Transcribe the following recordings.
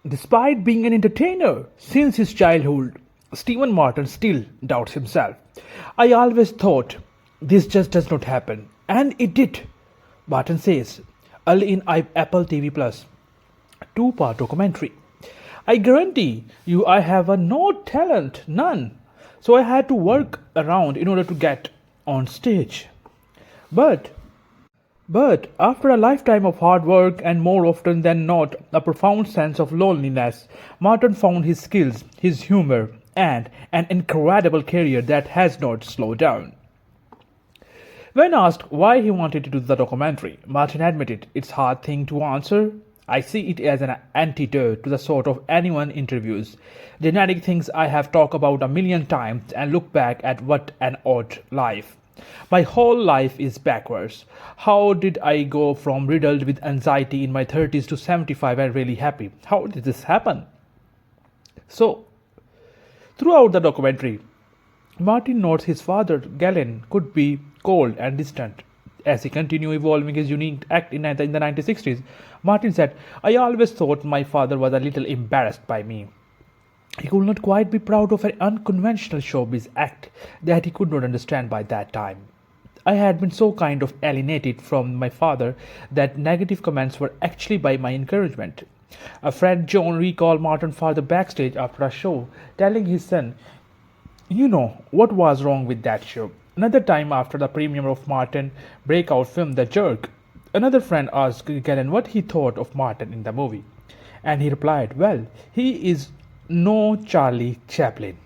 Despite being an entertainer since his childhood, Stephen Martin still doubts himself. I always thought this just does not happen, and it did, Martin says, early in Apple TV Plus two-part documentary. I guarantee you I have a no talent, none. So I had to work around in order to get on stage. But but after a lifetime of hard work and more often than not a profound sense of loneliness, Martin found his skills, his humor, and an incredible career that has not slowed down. When asked why he wanted to do the documentary, Martin admitted it's a hard thing to answer. I see it as an antidote to the sort of anyone interviews. Genetic things I have talked about a million times and look back at what an odd life. My whole life is backwards. How did I go from riddled with anxiety in my 30s to 75 and really happy? How did this happen? So, throughout the documentary, Martin notes his father, Galen, could be cold and distant. As he continued evolving his unique act in the 1960s, Martin said, I always thought my father was a little embarrassed by me. He could not quite be proud of an unconventional showbiz act that he could not understand by that time. I had been so kind of alienated from my father that negative comments were actually by my encouragement. A friend John recalled Martin's father backstage after a show, telling his son, you know what was wrong with that show. Another time after the premiere of Martin's breakout film The Jerk, another friend asked Galen what he thought of Martin in the movie. And he replied, well, he is no Charlie Chaplin.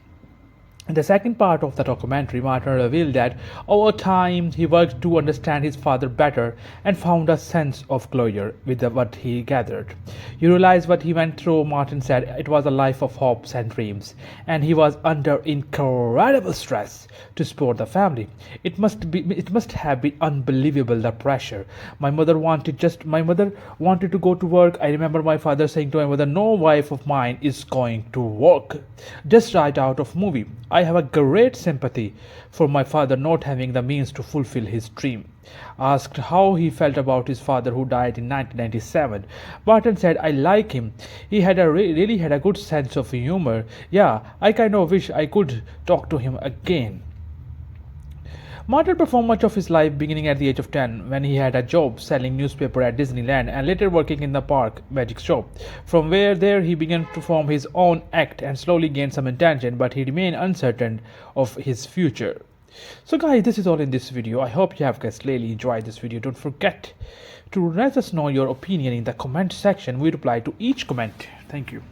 In the second part of the documentary, Martin revealed that over time he worked to understand his father better and found a sense of closure with what he gathered. You realize what he went through, Martin said. It was a life of hopes and dreams, and he was under incredible stress to support the family. It must have been unbelievable, the pressure. My mother wanted to go to work. I remember my father saying to my mother, no wife of mine is going to work. Just right out of movie. I have a great sympathy for my father not having the means to fulfill his dream. Asked how he felt about his father who died in 1997, Martin said, I like him. He had really had a good sense of humor. Yeah, I kind of wish I could talk to him again. Martin performed much of his life beginning at the age of 10 when he had a job selling newspaper at Disneyland and later working in the park magic show. From there he began to form his own act and slowly gained some attention, but he remained uncertain of his future. So guys, this is all in this video. I hope you have guys really enjoyed this video. Don't forget to let us know your opinion in the comment section. We reply to each comment. Thank you.